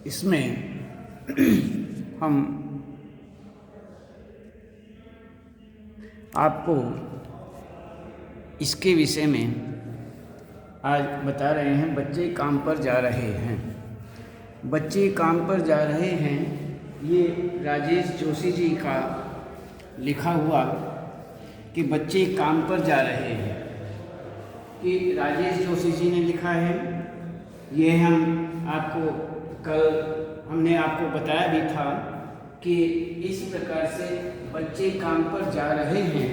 इसमें हम आपको इसके विषय में आज बता रहे हैं। बच्चे काम पर जा रहे हैं। बच्चे काम पर जा रहे हैं, ये राजेश जोशी जी का लिखा हुआ कि बच्चे काम पर जा रहे हैं, कि राजेश जोशी जी ने लिखा है। ये हम आपको कल हमने आपको बताया भी था कि इस प्रकार से बच्चे काम पर जा रहे हैं,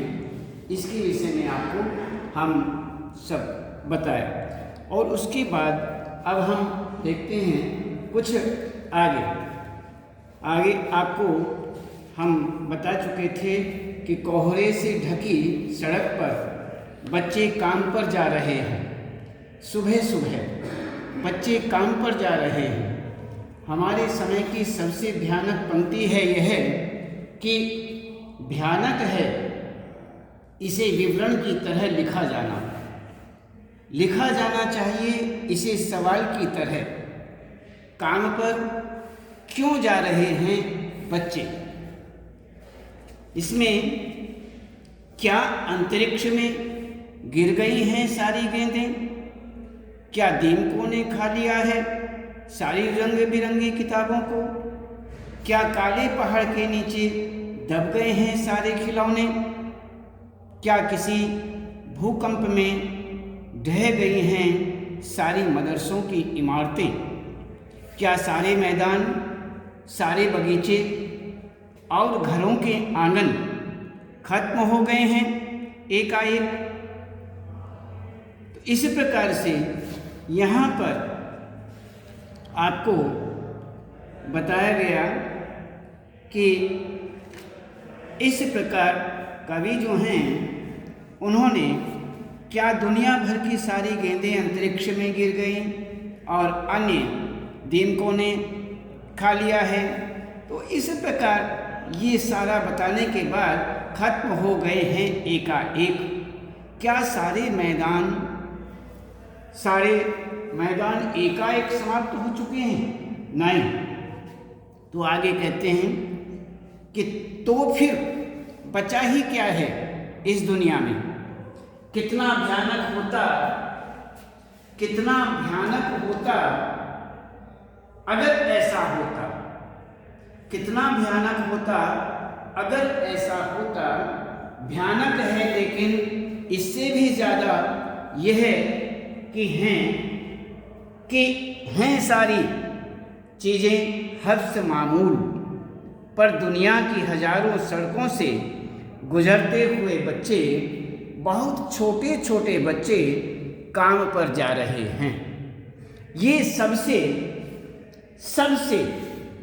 इसके विषय में आपको हम सब बताया। और उसके बाद अब हम देखते हैं कुछ आगे आपको हम बता चुके थे कि कोहरे से ढकी सड़क पर बच्चे काम पर जा रहे हैं। सुबह सुबह बच्चे काम पर जा रहे हैं। हमारे समय की सबसे भयानक पंक्ति है यह कि भयानक है इसे विवरण की तरह लिखा जाना चाहिए इसे सवाल की तरह। काम पर क्यों जा रहे हैं बच्चे? इसमें क्या अंतरिक्ष में गिर गई हैं सारी गेंदें? क्या दीमकों ने खा लिया है सारी रंग बिरंगी किताबों को? क्या काले पहाड़ के नीचे दब गए हैं सारे खिलौने? क्या किसी भूकंप में ढह गई हैं सारी मदरसों की इमारतें? क्या सारे मैदान, सारे बगीचे और घरों के आंगन खत्म हो गए हैं एकाएक? तो इस प्रकार से यहाँ पर आपको बताया गया कि इस प्रकार कवि जो हैं उन्होंने क्या दुनिया भर की सारी गेंदें अंतरिक्ष में गिर गईं और अन्य दीमकों ने खा लिया है? तो इस प्रकार ये सारा बताने के बाद खत्म हो गए हैं एकाएक। क्या सारे मैदान एकाएक समाप्त हो चुके हैं? नहीं। तो आगे कहते हैं कि तो फिर बचा ही क्या है इस दुनिया में? कितना भयानक होता अगर ऐसा होता। कितना भयानक होता अगर ऐसा होता। भयानक है, लेकिन इससे भी ज़्यादा यह कि हैं सारी चीज़ें हद से मामूल, पर दुनिया की हजारों सड़कों से गुजरते हुए बच्चे, बहुत छोटे छोटे बच्चे काम पर जा रहे हैं। ये सबसे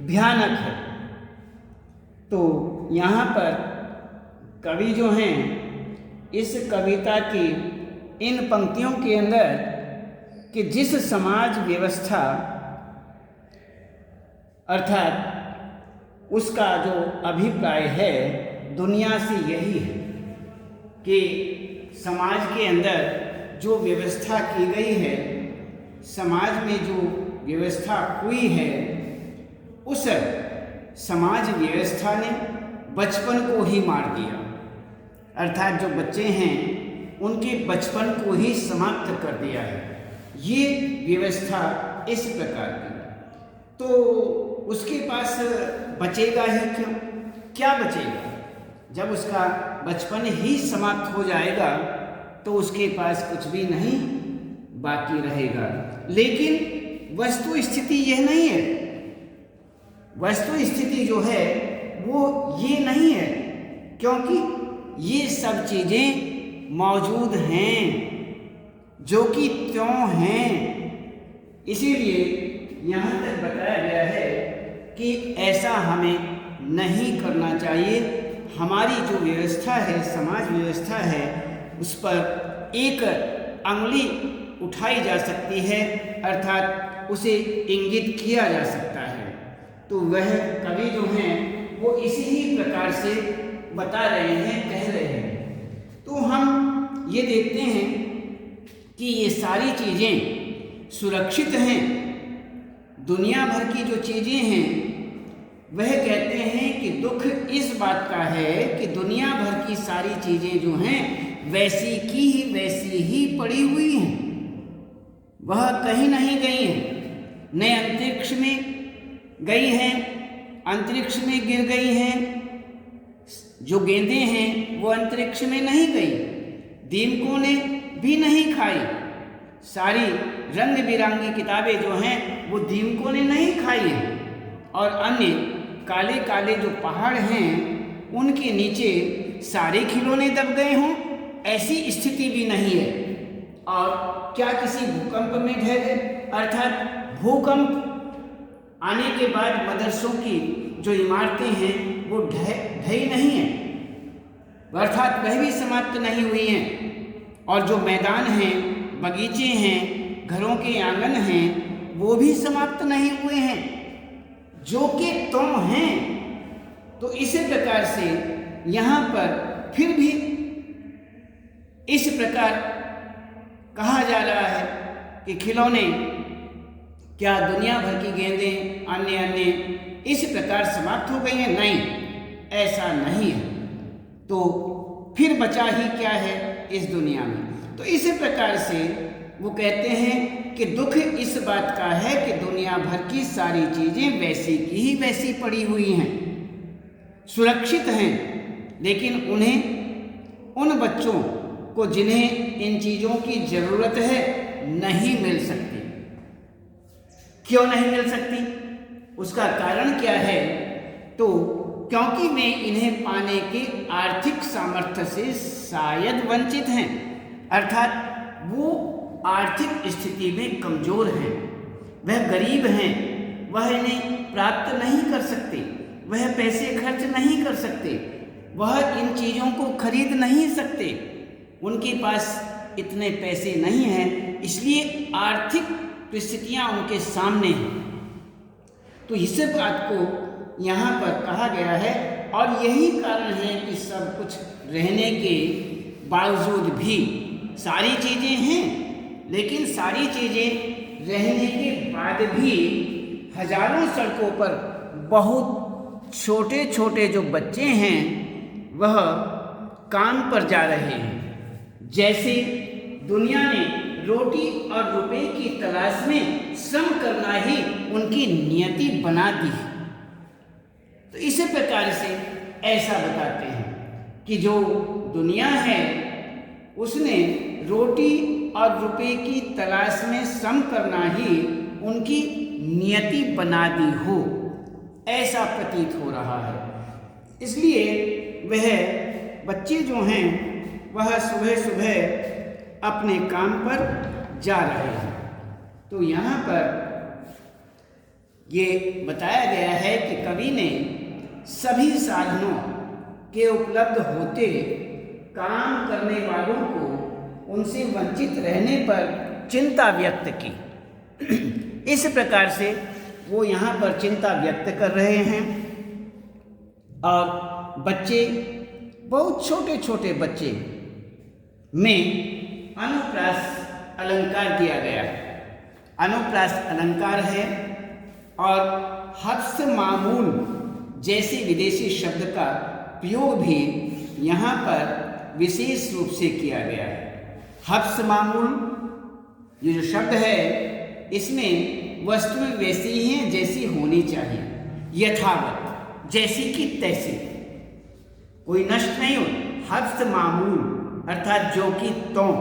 भयानक है। तो यहाँ पर कवि जो हैं इस कविता की इन पंक्तियों के अंदर कि जिस समाज व्यवस्था अर्थात उसका जो अभिप्राय है दुनिया से यही है कि समाज के अंदर जो व्यवस्था की गई है, समाज में जो व्यवस्था हुई है, उस समाज व्यवस्था ने बचपन को ही मार दिया। अर्थात जो बच्चे हैं उनके बचपन को ही समाप्त कर दिया है ये व्यवस्था इस प्रकार की। तो उसके पास बचेगा ही क्यों? क्या बचेगा? जब उसका बचपन ही समाप्त हो जाएगा तो उसके पास कुछ भी नहीं बाकी रहेगा। लेकिन वस्तु स्थिति यह नहीं है। वस्तु स्थिति जो है वो ये नहीं है, क्योंकि ये सब चीज़ें मौजूद हैं जो कि त्यों हैं। इसीलिए यहाँ तक बताया गया है कि ऐसा हमें नहीं करना चाहिए। हमारी जो व्यवस्था है, समाज व्यवस्था है, उस पर एक अंगुली उठाई जा सकती है, अर्थात उसे इंगित किया जा सकता है। तो वह कवि जो हैं वो इसी ही प्रकार से बता रहे हैं, कह रहे हैं। तो हम ये देखते हैं कि ये सारी चीज़ें सुरक्षित हैं, दुनिया भर की जो चीज़ें हैं वह कहते हैं कि दुख इस बात का है कि दुनिया भर की सारी चीज़ें जो हैं वैसी की ही वैसी ही पड़ी हुई हैं, वह कहीं नहीं गई हैं, न अंतरिक्ष में गई हैं, अंतरिक्ष में गिर गई हैं, जो गेंदें हैं वो अंतरिक्ष में नहीं गई, दीमकों ने भी नहीं खाई, सारी रंग बिरंगी किताबें जो हैं वो दीमकों ने नहीं खाई हैं, और अन्य काले काले जो पहाड़ हैं उनके नीचे सारे खिलौने दब गए हों, ऐसी स्थिति भी नहीं है। और क्या किसी भूकंप में ढह गए, अर्थात भूकंप आने के बाद मदरसों की जो इमारतें हैं वो ढही नहीं हैं, अर्थात वह भी समाप्त नहीं हुई हैं, और जो मैदान हैं, बगीचे हैं, घरों के आंगन हैं वो भी समाप्त नहीं हुए हैं, जो कि तुम हैं। तो इसी प्रकार से यहाँ पर फिर भी इस प्रकार कहा जा रहा है कि खिलौने, क्या दुनिया भर की गेंदें, अन्य अन्य इस प्रकार समाप्त हो गई हैं? नहीं, ऐसा नहीं है। तो फिर बचा ही क्या है इस दुनिया में? तो इसी प्रकार से वो कहते हैं कि दुख इस बात का है कि दुनिया भर की सारी चीज़ें वैसी की ही वैसी पड़ी हुई हैं, सुरक्षित हैं, लेकिन उन्हें, उन बच्चों को जिन्हें इन चीज़ों की ज़रूरत है, नहीं मिल सकती। क्यों नहीं मिल सकती? उसका कारण क्या है? तो क्योंकि वे इन्हें पाने के आर्थिक सामर्थ्य से शायद वंचित हैं, अर्थात वो आर्थिक स्थिति में कमज़ोर हैं, वह गरीब हैं, वह इन्हें प्राप्त नहीं कर सकते, वह पैसे खर्च नहीं कर सकते, वह इन चीज़ों को खरीद नहीं सकते, उनके पास इतने पैसे नहीं हैं, इसलिए आर्थिक परिस्थितियाँ उनके सामने हैं। तो इस बात को यहाँ पर कहा गया है, और यही कारण है कि सब कुछ रहने के बावजूद भी सारी चीज़ें हैं, लेकिन सारी चीज़ें रहने के बाद भी हजारों सड़कों पर बहुत छोटे छोटे जो बच्चे हैं वह काम पर जा रहे हैं। जैसे दुनिया ने रोटी और रुपए की तलाश में श्रम करना ही उनकी नियति बना दी। तो इसी प्रकार से ऐसा बताते हैं कि जो दुनिया है उसने रोटी और रुपए की तलाश में श्रम करना ही उनकी नियति बना दी हो, ऐसा प्रतीत हो रहा है। इसलिए वह बच्चे जो हैं वह सुबह सुबह अपने काम पर जा रहे हैं। तो यहाँ पर ये बताया गया है कि कवि ने सभी साधनों के उपलब्ध होते काम करने वालों को उनसे वंचित रहने पर चिंता व्यक्त की। इस प्रकार से वो यहाँ पर चिंता व्यक्त कर रहे हैं, और बच्चे, बहुत छोटे छोटे बच्चे में अनुप्रास अलंकार दिया गया है। अनुप्रास अलंकार है और हफ्स मामूल जैसे विदेशी शब्द का प्रयोग भी यहाँ पर विशेष रूप से किया गया है। हफ्स मामूल ये जो शब्द है इसमें वस्तुएं वैसी ही हैं जैसी होनी चाहिए, यथावत, जैसी की तैसी, कोई नष्ट नहीं हो। हफ्स मामूल अर्थात जो कि त्यों,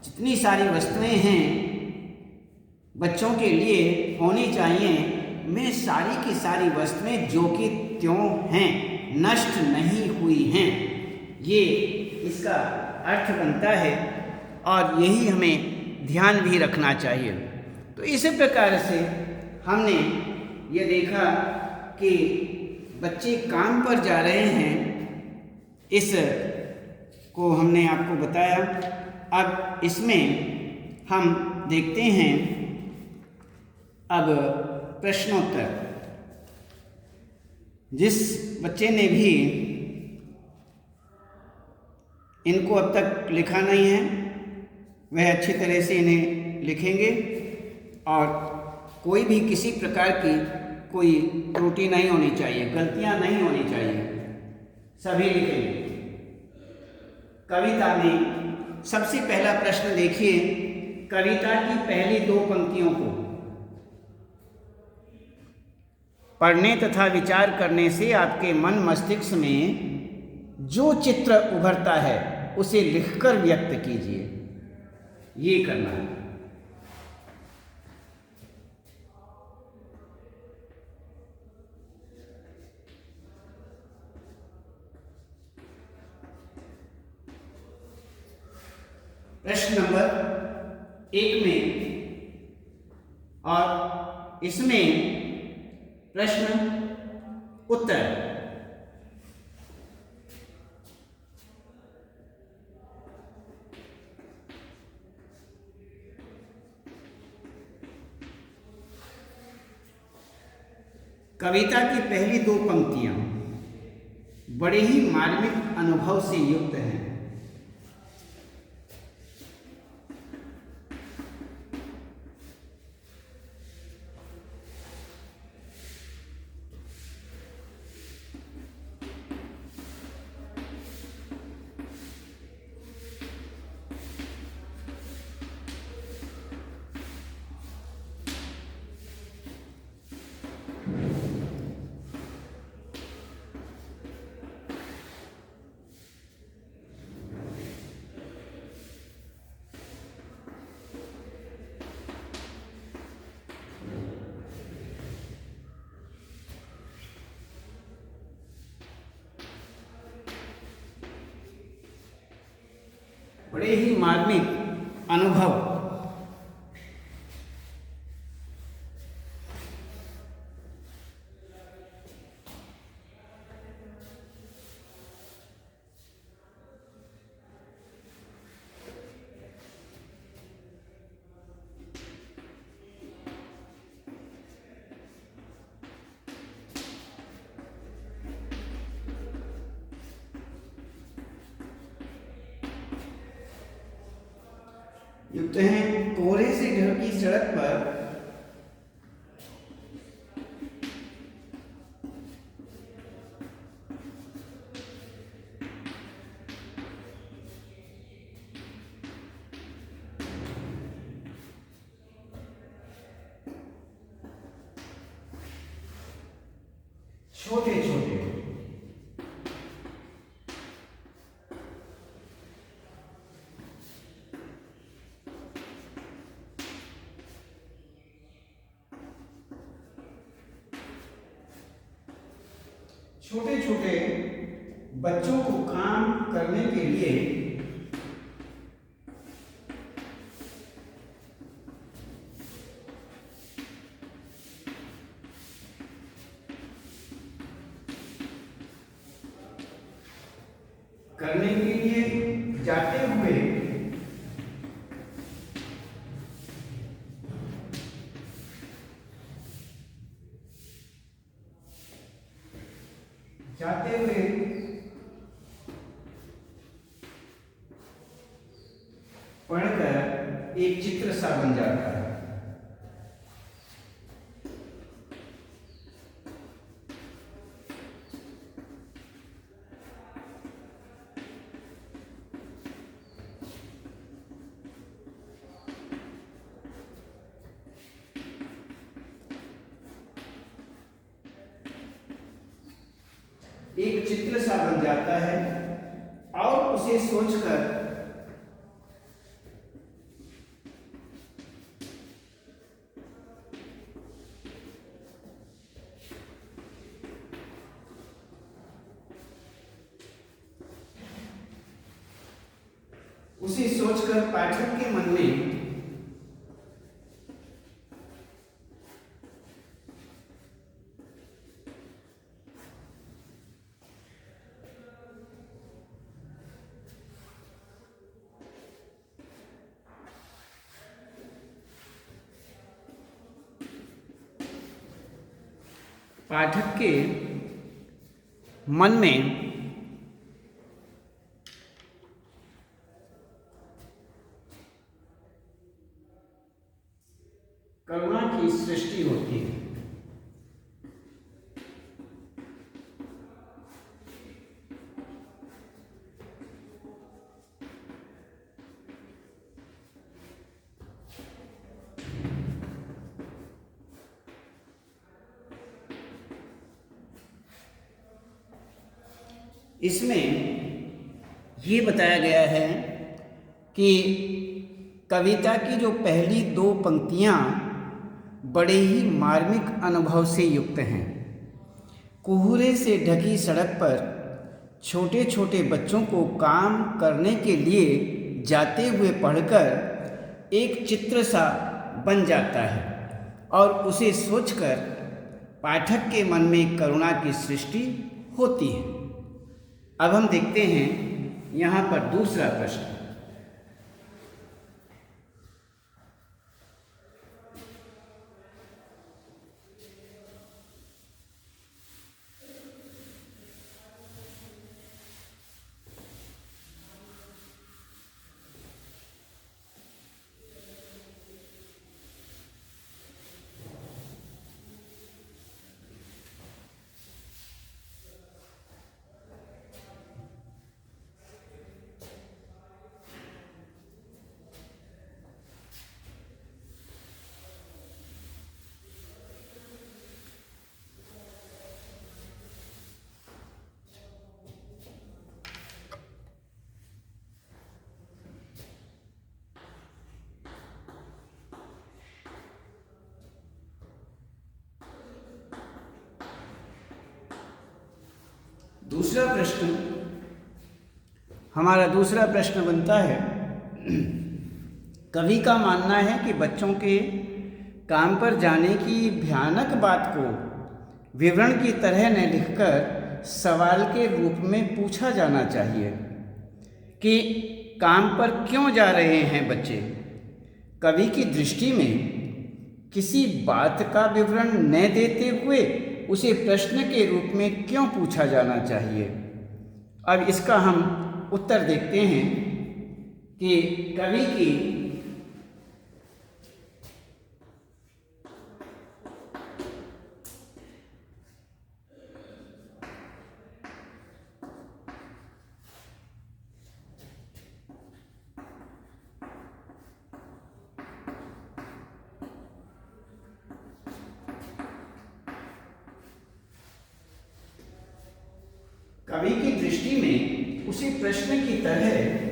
जितनी सारी वस्तुएं हैं बच्चों के लिए होनी चाहिए, में सारी की सारी वस्तुएं जो कि त्यों हैं, नष्ट नहीं हुई हैं, ये इसका अर्थ बनता है, और यही हमें ध्यान भी रखना चाहिए। तो इसी प्रकार से हमने ये देखा कि बच्चे काम पर जा रहे हैं, इस को हमने आपको बताया। अब इसमें हम देखते हैं अब प्रश्नोत्तर। जिस बच्चे ने भी इनको अब तक लिखा नहीं है वह अच्छी तरह से इन्हें लिखेंगे और कोई भी किसी प्रकार की कोई त्रुटि नहीं होनी चाहिए, गलतियां नहीं होनी चाहिए, सभी लिखेंगे। कविता में सबसे पहला प्रश्न देखिए, कविता की पहली 2 पंक्तियों को पढ़ने तथा विचार करने से आपके मन मस्तिष्क में जो चित्र उभरता है उसे लिखकर व्यक्त कीजिए, ये करना है। प्रश्न नंबर 1 में और इसमें प्रश्न उत्तर, कविता की पहली 2 पंक्तियां बड़े ही मार्मिक अनुभव से युक्त हैं। बड़े ही मार्मिक अनुभव, युक्त हैं। कोहरे से ढकी सड़क पर छोटे छोटे छोटे छोटे बच्चों को काम करने के लिए जाते हुए पढ़कर एक चित्र सा बन जाता है। एक चित्र सा बन जाता है और उसे सोचकर पाठक के मन में करुणा की सृष्टि होती है। इसमें ये बताया गया है कि कविता की जो पहली दो पंक्तियाँ बड़े ही मार्मिक अनुभव से युक्त हैं। कोहरे से ढकी सड़क पर छोटे छोटे बच्चों को काम करने के लिए जाते हुए पढ़कर एक चित्र सा बन जाता है और उसे सोचकर पाठक के मन में करुणा की सृष्टि होती है। अब हम देखते हैं यहाँ पर दूसरा प्रश्न। दूसरा प्रश्न, हमारा दूसरा प्रश्न बनता है, कवि का मानना है कि बच्चों के काम पर जाने की भयानक बात को विवरण की तरह न लिखकर सवाल के रूप में पूछा जाना चाहिए कि काम पर क्यों जा रहे हैं बच्चे। कवि की दृष्टि में किसी बात का विवरण न देते हुए उसे प्रश्न के रूप में क्यों पूछा जाना चाहिए। अब इसका हम उत्तर देखते हैं कि कवि की दृष्टि में उसी प्रश्न की तरह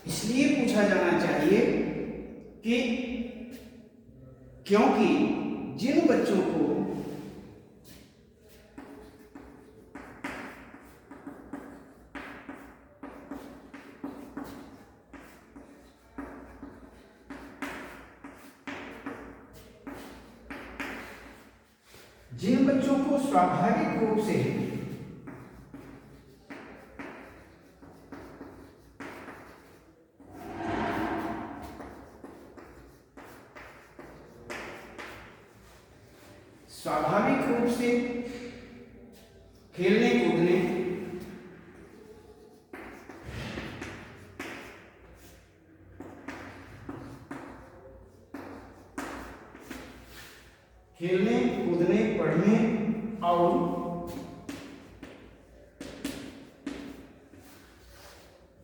इसलिए पूछा जाना चाहिए कि क्योंकि जिन बच्चों को स्वाभाविक रूप से खेलने कूदने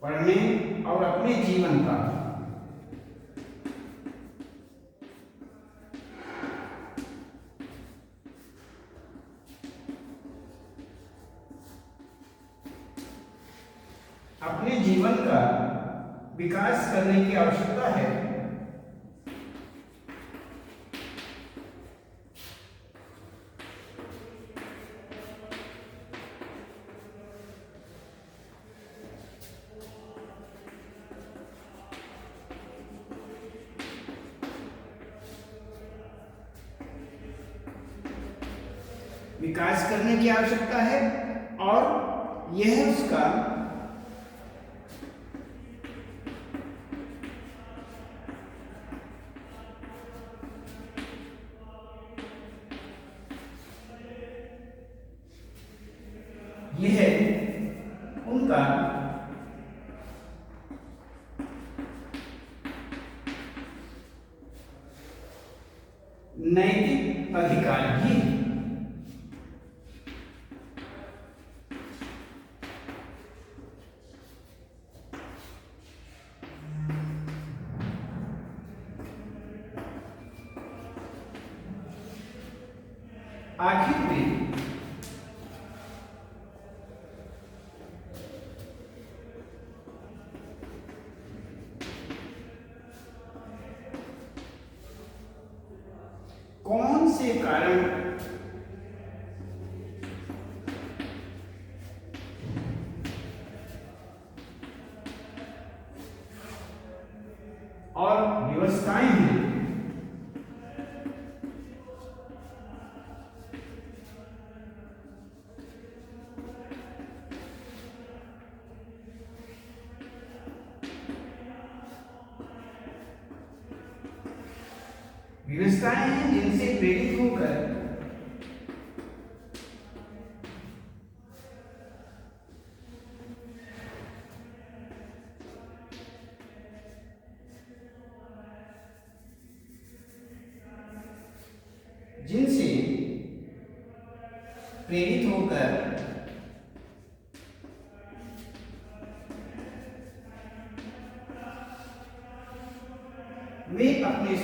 पढ़ने और अपने जीवन का विकास करने की आवश्यकता है। विकास करने की आवश्यकता है और यह उसका यह उनका नैतिक अधिकार भी है। आखिर में कौन से कारण और व्यवस्थाएं हैं जिनसे प्रेरित होकर वे अपने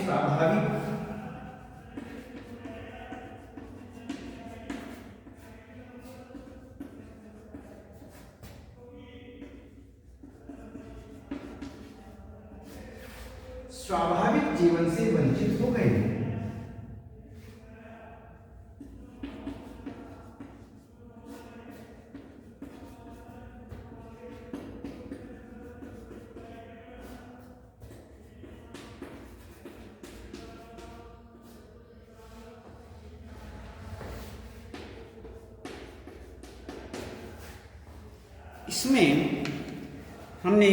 स्वाभाविक जीवन से वंचित हो गए हैं। इसमें हमने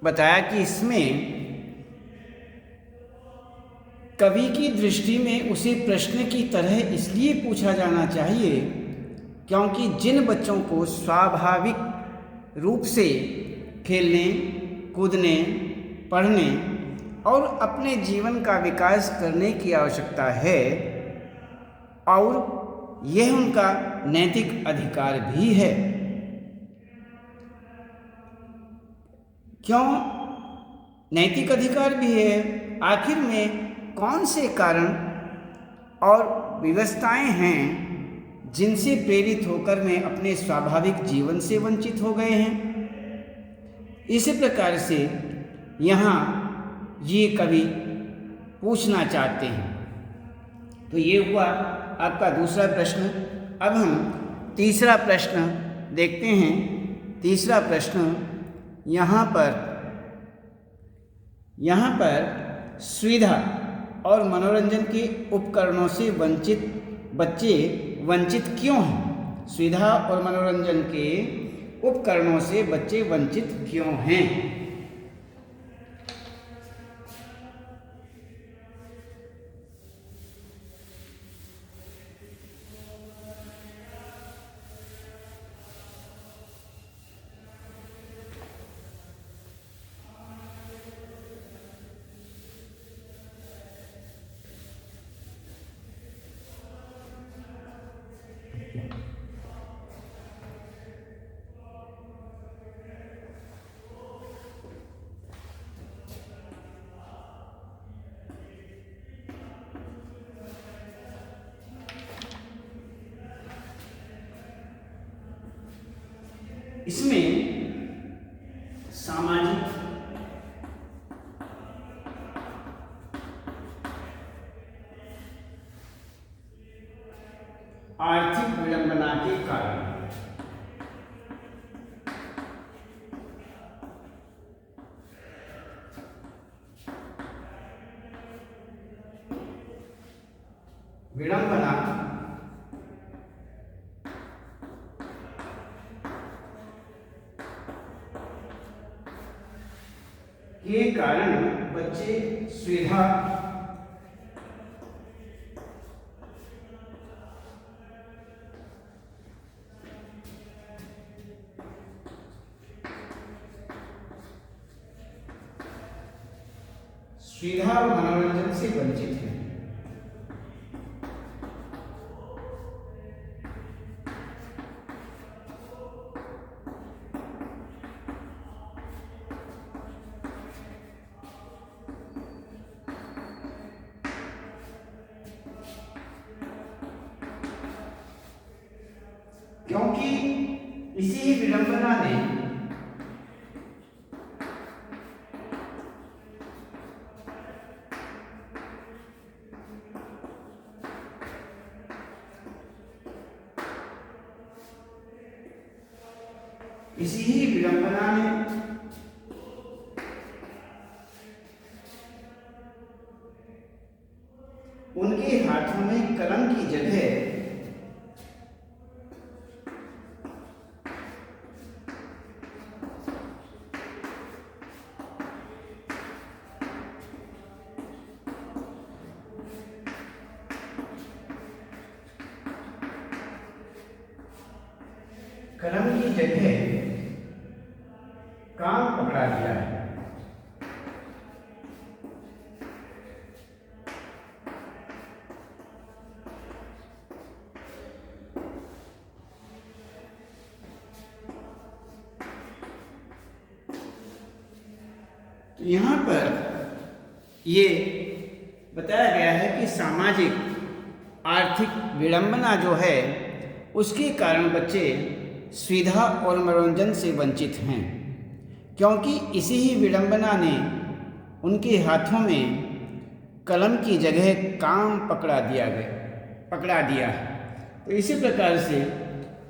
बताया कि इसमें कवि की दृष्टि में उसे प्रश्न की तरह इसलिए पूछा जाना चाहिए क्योंकि जिन बच्चों को स्वाभाविक रूप से खेलने, कूदने, पढ़ने और अपने जीवन का विकास करने की आवश्यकता है और यह उनका नैतिक अधिकार भी है। क्यों नैतिक अधिकार भी है? आखिर में कौन से कारण और व्यवस्थाएं हैं जिनसे प्रेरित होकर मैं अपने स्वाभाविक जीवन से वंचित हो गए हैं? इसी प्रकार से यहाँ ये कवि पूछना चाहते हैं। तो ये हुआ आपका दूसरा प्रश्न। अब हम तीसरा प्रश्न देखते हैं। तीसरा प्रश्न यहाँ पर सुविधा और मनोरंजन के उपकरणों से बच्चे वंचित क्यों हैं? सुविधा और मनोरंजन के उपकरणों से बच्चे वंचित क्यों हैं? इसमें सामाजिक, आर्थिक विडंबना के कारण विडंबना के कारण बच्चे सुविधा और मनोरंजन से वंचित हैं। क्योंकि इसी ही विडंबना ने उनके हाथों में कलम की जगह काम पकड़ा दिया है। तो यहाँ पर ये बताया गया है कि सामाजिक आर्थिक विडंबना जो है उसके कारण बच्चे सुविधा और मनोरंजन से वंचित हैं, क्योंकि इसी ही विडंबना ने उनके हाथों में कलम की जगह काम पकड़ा दिया। तो इसी प्रकार से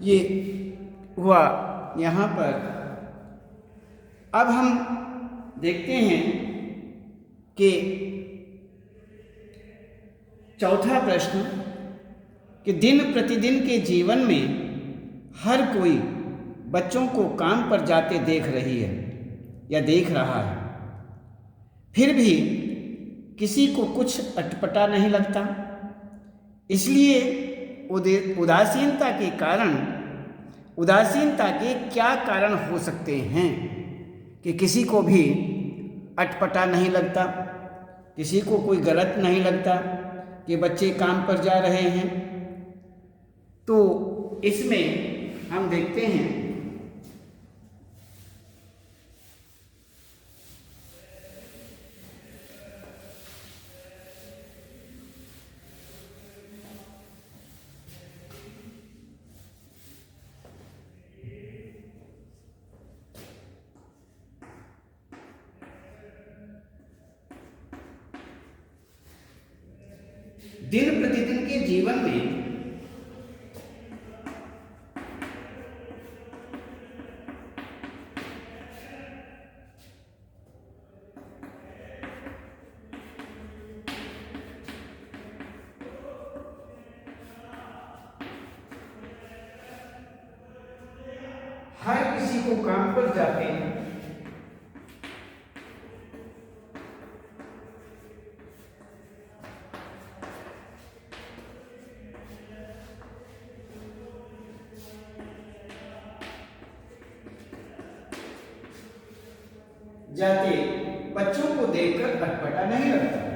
ये हुआ यहाँ पर। अब हम देखते हैं कि चौथा प्रश्न कि दिन प्रतिदिन के जीवन में हर कोई बच्चों को काम पर जाते देख रही है या देख रहा है, फिर भी किसी को कुछ अटपटा नहीं लगता। इसलिए उदासीनता के क्या कारण हो सकते हैं कि किसी को भी अटपटा नहीं लगता, किसी को कोई गलत नहीं लगता कि बच्चे काम पर जा रहे हैं। तो इसमें हम देखते हैं दिन प्रतिदिन के जीवन में हर किसी को काम पर जाते हैं बच्चों को देखकर अटपटा नहीं लगता।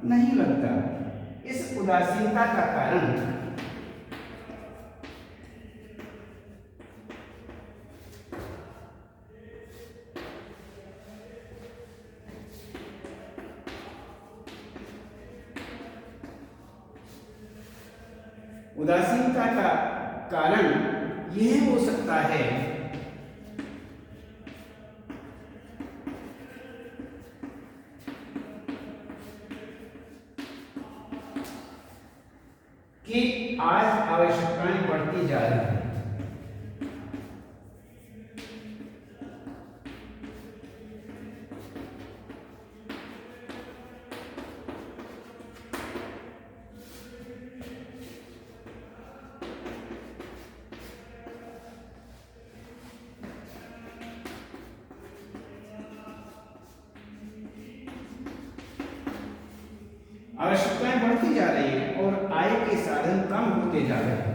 नहीं लगता। इस उदासीनता का कारण यह हो सकता है रही है। आवश्यकताएं बढ़ती जा रही हैं और आय के साधन कम होते जा रहे हैं।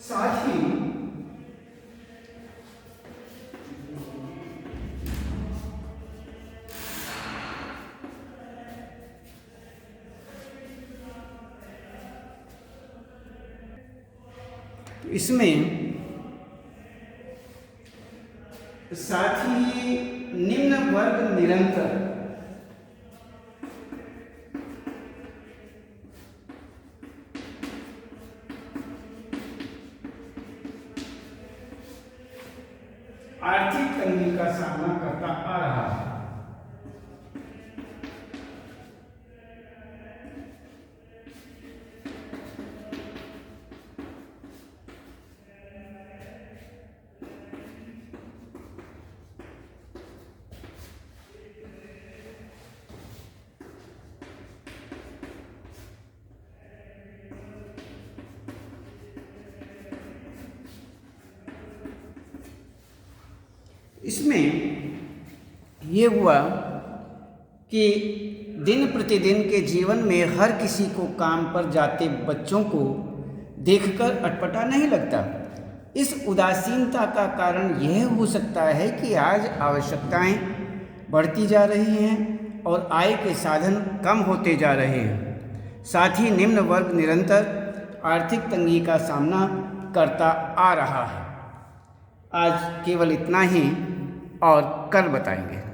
साथ ही इसमें निम्न वर्ग निरंतर आर्थिक तंगी का सामना करता आ रहा है। इसमें ये हुआ कि दिन प्रतिदिन के जीवन में हर किसी को काम पर जाते बच्चों को देखकर अटपटा नहीं लगता। इस उदासीनता का कारण यह हो सकता है कि आज आवश्यकताएं बढ़ती जा रही हैं और आय के साधन कम होते जा रहे हैं। साथ ही निम्न वर्ग निरंतर आर्थिक तंगी का सामना करता आ रहा है। आज केवल इतना ही और कल बताएंगे।